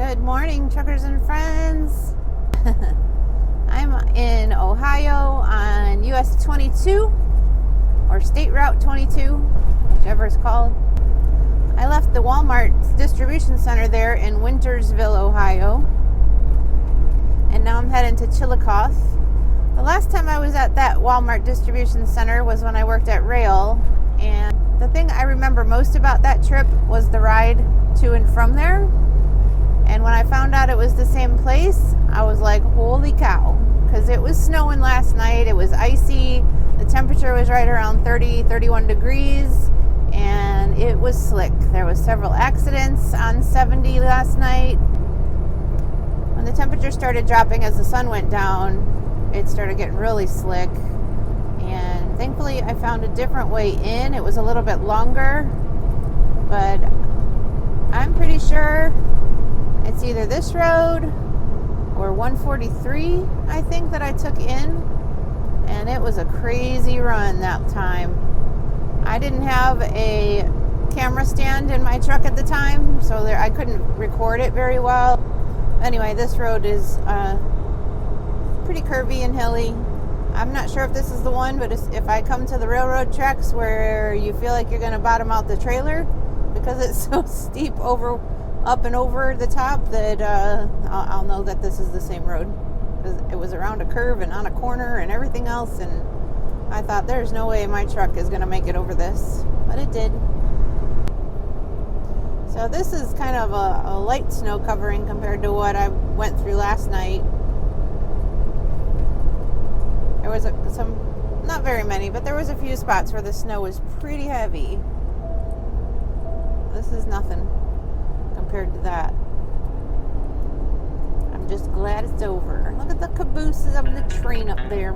Good morning, truckers and friends. I'm in Ohio on US 22 or State Route 22, whichever it's called. I left the Walmart distribution center there in Wintersville, Ohio, and now I'm heading to Chillicothe. The last time I was at that Walmart distribution center was when I worked at Rail, and the thing I remember most about that trip was the ride to and from there. And when I found out it was the same place, I was like, holy cow, because it was snowing last night. It was icy. The temperature was right around 30, 31 degrees, and it was slick. There was several accidents on 70 last night. When the temperature started dropping as the sun went down, it started getting really slick. And thankfully, I found a different way in. It was a little bit longer, but I'm pretty sure it's either this road or 143, I think, that I took in. And it was a crazy run that time. I didn't have a camera stand in my truck at the time, so I couldn't record it very well. Anyway, this road is pretty curvy and hilly. I'm not sure if this is the one, but if I come to the railroad tracks where you feel like you're going to bottom out the trailer because it's so steep up and over the top, that I'll know that this is the same road, because it was around a curve and on a corner and everything else, and I thought there's no way my truck is going to make it over this, but it did. So this is kind of a light snow covering compared to what I went through last night. There was some, not very many, but there was a few spots where the snow was pretty heavy. This is nothing compared to that. I'm just glad it's over. Look at the cabooses of the train up there.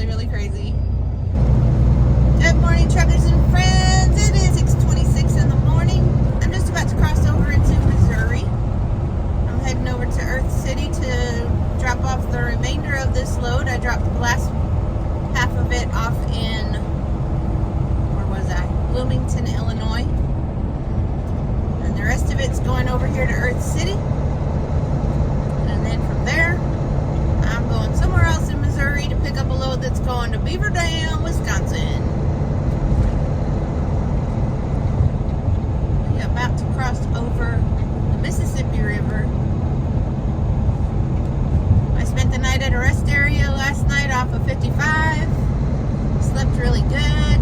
really, really crazy. Good morning, truckers and friends. It is 6:26 in the morning. I'm just about to cross over into Missouri. I'm heading over to Earth City to drop off the remainder of this load. I dropped the last half of it off in, where was I? Bloomington, Illinois. And the rest of it's going over here to Earth City. And then from there, I'm going somewhere else in Missouri to pick up a load that's going to Beaver Dam, Wisconsin. We're about to cross over the Mississippi River. I spent the night at a rest area last night off of 55. Slept really good.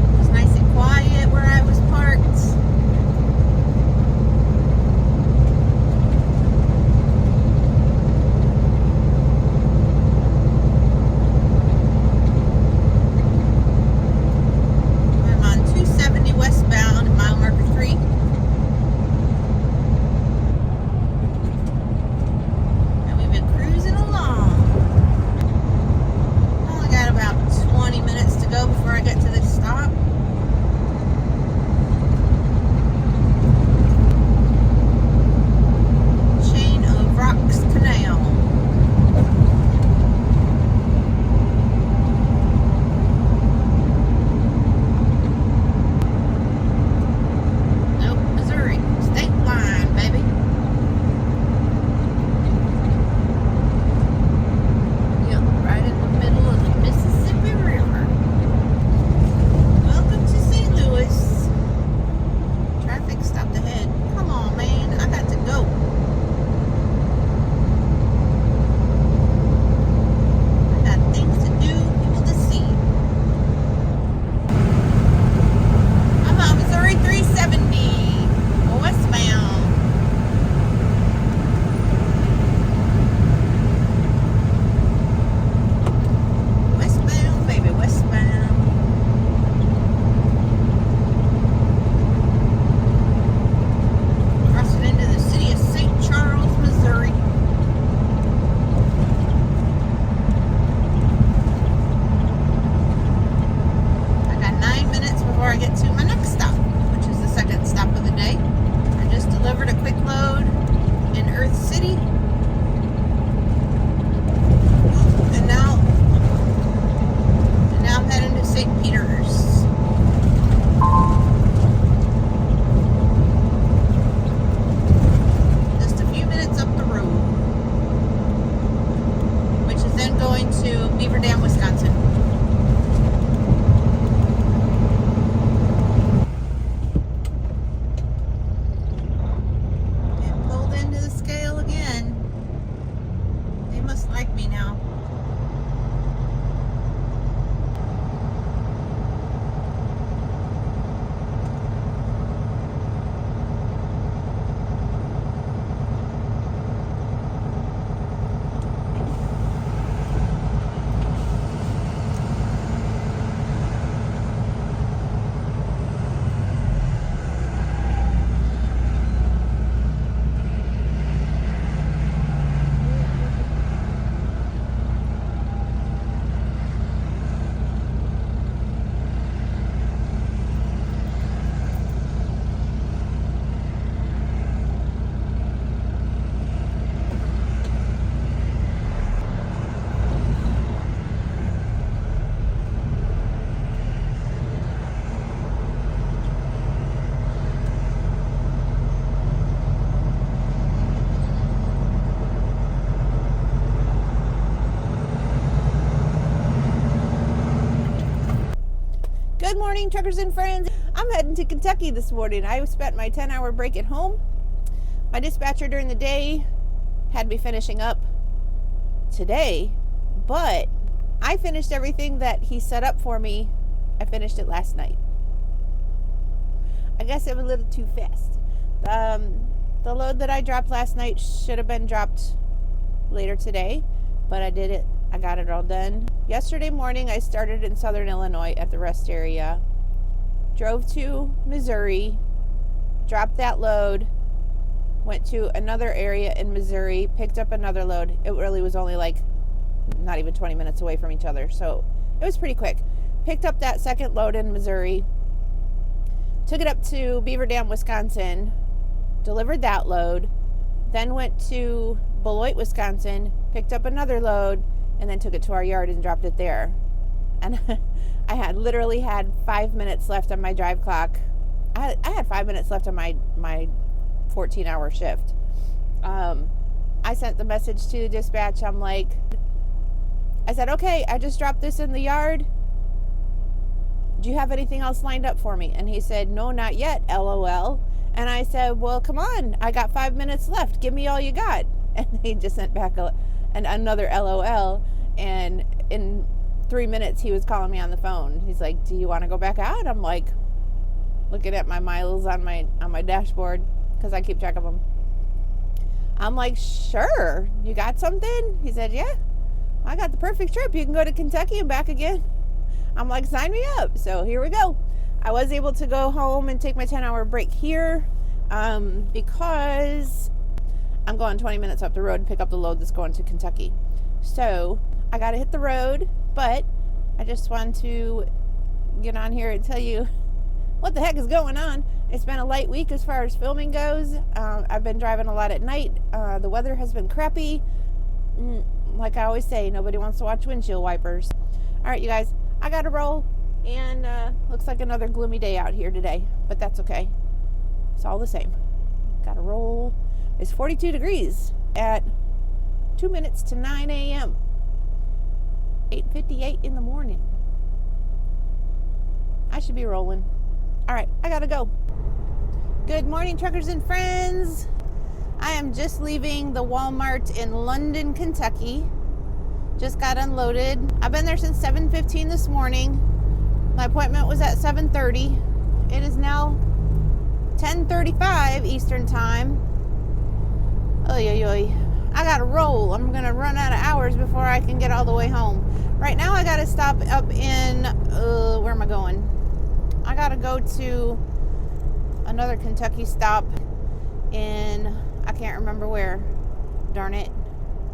It was nice and quiet where I was parked. I'm on 270 westbound, mile marker 3. And we've been cruising along. Only got about 20 minutes to go before I get to this stop. Chain of Rocks Canal. Nope, Missouri. State line, baby. Yep, right in the middle of the Mississippi River. Welcome to St. Louis. Traffic stopped ahead. Come on, man. I got to go. I got things to do, people to see. I'm on Missouri 370. Westbound. Westbound, baby, westbound. Crossing into the city of St. Charles, Missouri. I got 9 minutes before I get to my next stop, which is the second stop of the day. I just delivered a quick load in Earth City. And now I'm heading to St. Peter's. Just a few minutes up the road, which is then going to Beaver Dam, Wisconsin. Get pulled into the scale again. They must like me now. Good morning, truckers and friends. I'm heading to Kentucky this morning. I spent my 10-hour break at home. My dispatcher during the day had me finishing up today, but I finished everything that he set up for me. I finished it last night. I guess it was a little too fast. The load that I dropped last night should have been dropped later today, but I did it. I got it all done. Yesterday morning, I started in southern Illinois at the rest area, drove to Missouri, dropped that load, went to another area in Missouri, picked up another load. It really was only like not even 20 minutes away from each other. So it was pretty quick. Picked up that second load in Missouri, took it up to Beaver Dam, Wisconsin, delivered that load, then went to Beloit, Wisconsin, picked up another load, and then took it to our yard and dropped it there. And I had literally had 5 minutes left on my drive clock. I had 5 minutes left on my 14-hour shift. I sent the message to the dispatch. I said, okay, I just dropped this in the yard. Do you have anything else lined up for me? And he said, no, not yet, LOL. And I said, well, come on, I got 5 minutes left. Give me all you got. And he just sent back another LOL. And in 3 minutes, he was calling me on the phone. He's like, do you want to go back out? I'm like, looking at my miles on my dashboard, because I keep track of them. I'm like, sure. You got something? He said, yeah. I got the perfect trip. You can go to Kentucky and back again. I'm like, sign me up. So here we go. I was able to go home and take my 10-hour break here because I'm going 20 minutes up the road and pick up the load that's going to Kentucky. So I got to hit the road, but I just want to get on here and tell you what the heck is going on. It's been a light week as far as filming goes. I've been driving a lot at night. The weather has been crappy. Like I always say, nobody wants to watch windshield wipers. All right, you guys, I got to roll. And looks like another gloomy day out here today, but that's okay. It's all the same. Got to roll. It's 42 degrees at 2 minutes to 9 a.m. 8:58 in the morning. I should be rolling. All right, I got to go. Good morning, truckers and friends. I am just leaving the Walmart in London, Kentucky. Just got unloaded. I've been there since 7:15 this morning. My appointment was at 7:30. It is now 10:35 Eastern Time. Oy, oy, oy. I gotta roll. I'm gonna run out of hours before I can get all the way home. Right now I gotta stop up in, where am I going? I gotta go to another Kentucky stop in, I can't remember where. Darn it.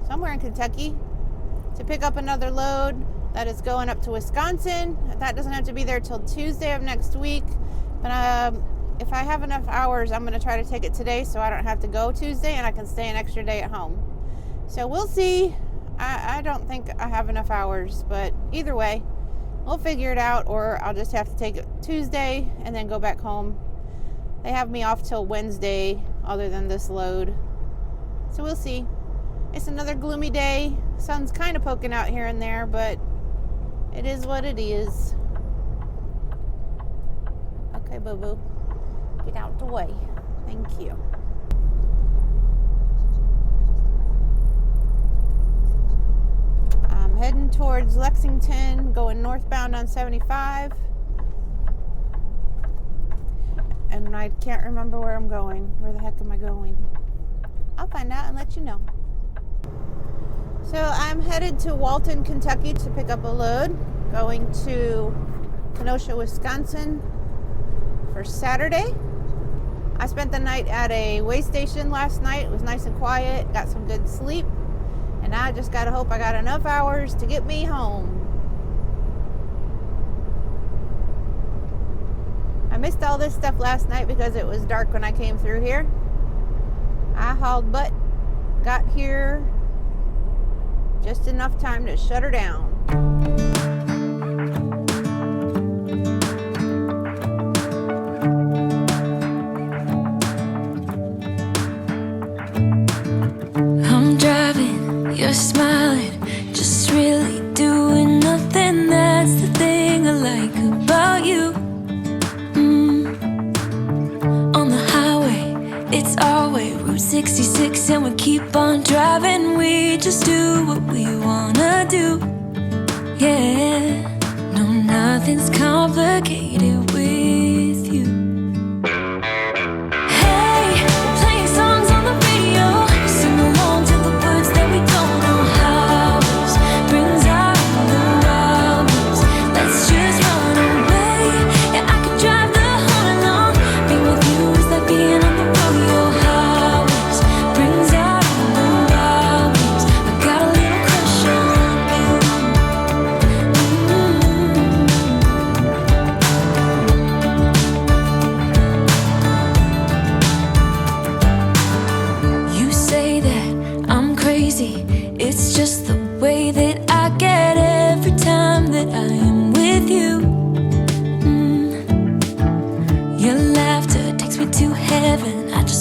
Somewhere in Kentucky to pick up another load that is going up to Wisconsin. That doesn't have to be there till Tuesday of next week. But if I have enough hours, I'm going to try to take it today so I don't have to go Tuesday and I can stay an extra day at home. So we'll see. I don't think I have enough hours, but either way, we'll figure it out, or I'll just have to take it Tuesday and then go back home. They have me off till Wednesday other than this load. So we'll see. It's another gloomy day. Sun's kind of poking out here and there, but it is what it is. Okay, boo-boo. Get out the way. Thank you. I'm heading towards Lexington, going northbound on 75. And I can't remember where I'm going. Where the heck am I going? I'll find out and let you know. So I'm headed to Walton, Kentucky to pick up a load, going to Kenosha, Wisconsin for Saturday. I spent the night at a way station last night. It was nice and quiet, got some good sleep, and now I just gotta hope I got enough hours to get me home. I missed all this stuff last night because it was dark when I came through here. I hauled butt, got here just enough time to shut her down. I'm driving, you're smiling, just really doing nothing. That's the thing I like about you. On the highway, it's our way, Route 66, and we keep on driving. We just do what we wanna do. Yeah, no, nothing's complicated with you. Hey, playing songs on the radio, sing along to the words that we don't know how. Brings out the wildness. Let's just run away. Yeah, I could drive the whole along. Being with you is like being on the rodeo highways. Brings out the wildness. I got a little crush on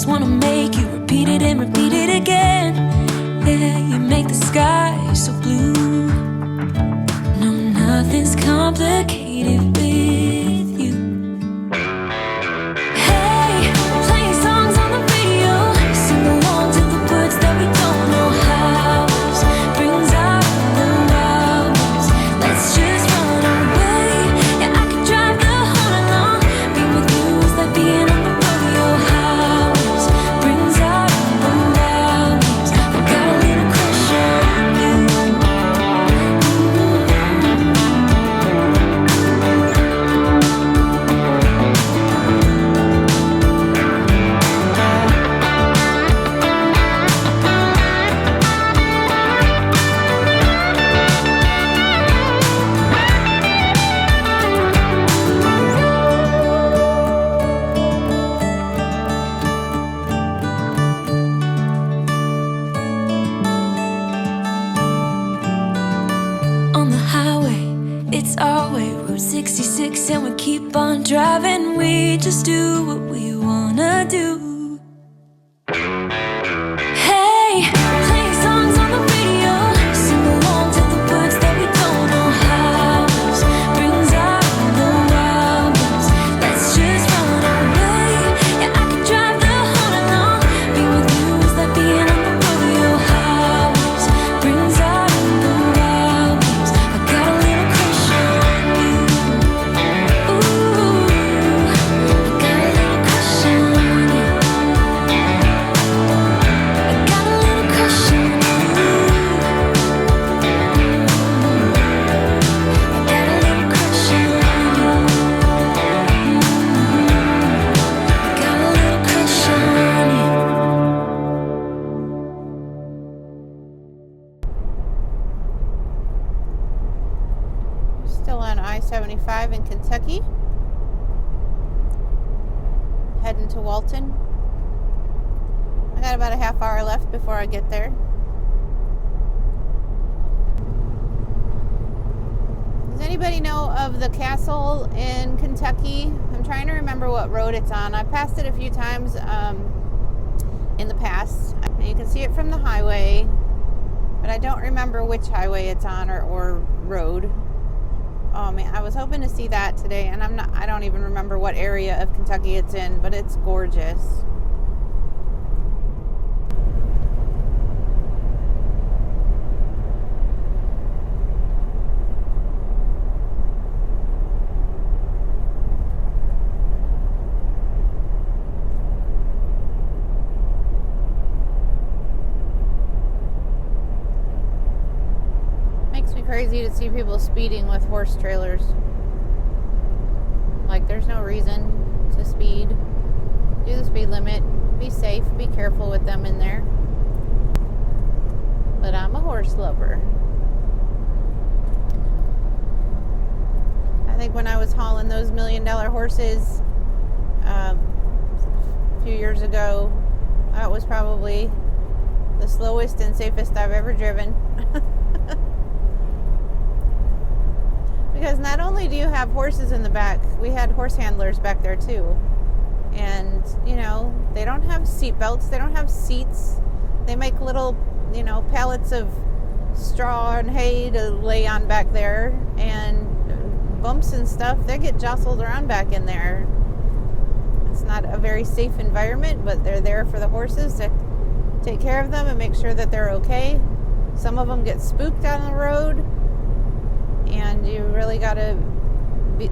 just wanna make you repeat it and repeat it again. Yeah, you make the sky so blue. No, nothing's complicated with you. Hey, playing songs on the radio, sing along to the words that we don't know how. Brings out the wildness. Let's just run away. Yeah, I could drive the whole night long. Being with you is like being on the rodeo house. Brings out the wildness. I got a little crush on you. On the highway, it's our way, Route 66, and we keep on driving. We just do what we wanna do. Hey, playing songs on the radio, sing along to the words that we don't know how. Brings out the wildness. Let's just run away. Yeah, I could drive the whole night long. Being with you is like being on the rodeo house. Brings out the wildness. I got a little crush on you. Ooh, I got a little crush on you. I got a little crush on you. I got a little crush on you. I got a little crush on you. Still on I-75 in Kentucky. Heading to Walton. I got about a half hour left before I get there. Does anybody know of the castle in Kentucky? I'm trying to remember what road it's on. I passed it a few times in the past. And you can see it from the highway, but I don't remember which highway it's on or road. Oh man, I was hoping to see that today, and I don't even remember what area of Kentucky it's in, but it's gorgeous. Makes me crazy to see people speeding with horse trailers. Like, there's no reason to speed. Do the speed limit. Be safe. Be careful with them in there. But I'm a horse lover. I think when I was hauling those $1 million horses a few years ago, that was probably the slowest and safest I've ever driven. Because not only do you have horses in the back, we had horse handlers back there too. And, you know, they don't have seat belts, they don't have seats. They make little, you know, pallets of straw and hay to lay on back there. And bumps and stuff, they get jostled around back in there. It's not a very safe environment, but they're there for the horses to take care of them and make sure that they're okay. Some of them get spooked on the road. And you really gotta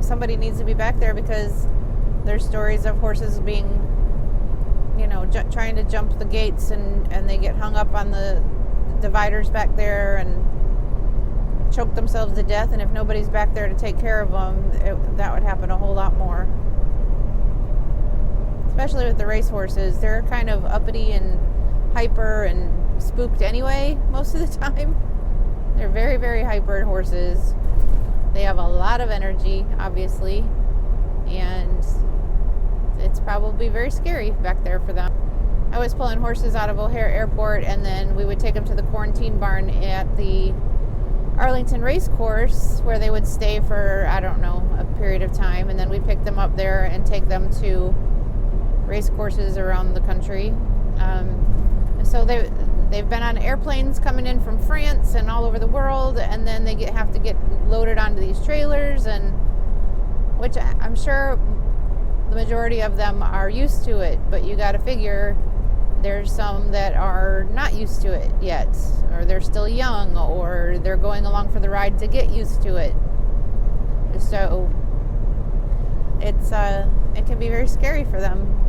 somebody needs to be back there, because there's stories of horses being, you know, trying to jump the gates and they get hung up on the dividers back there and choke themselves to death. And if nobody's back there to take care of them, that would happen a whole lot more. Especially with the race horses. They're kind of uppity and hyper and spooked anyway most of the time. They're very, very hyper horses. They have a lot of energy, obviously, and it's probably very scary back there for them. I was pulling horses out of O'Hare Airport, and then we would take them to the quarantine barn at the Arlington Race Course, where they would stay for, I don't know, a period of time, and then we pick them up there and take them to race courses around the country. So they've been on airplanes coming in from France and all over the world, and then they have to get loaded onto these trailers, and which I'm sure the majority of them are used to it, but you got to figure there's some that are not used to it yet, or they're still young, or they're going along for the ride to get used to it. So it can be very scary for them.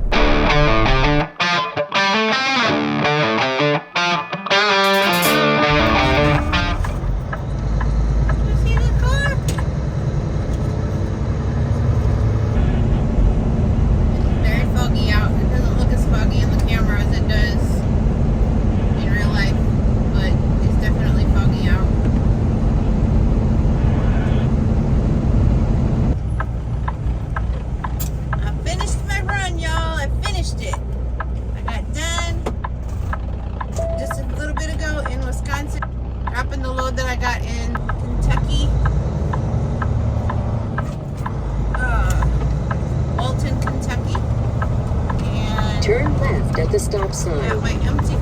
Wisconsin, dropping the load that I got in Kentucky, Walton, Kentucky, and turn left at the stop sign. got my empty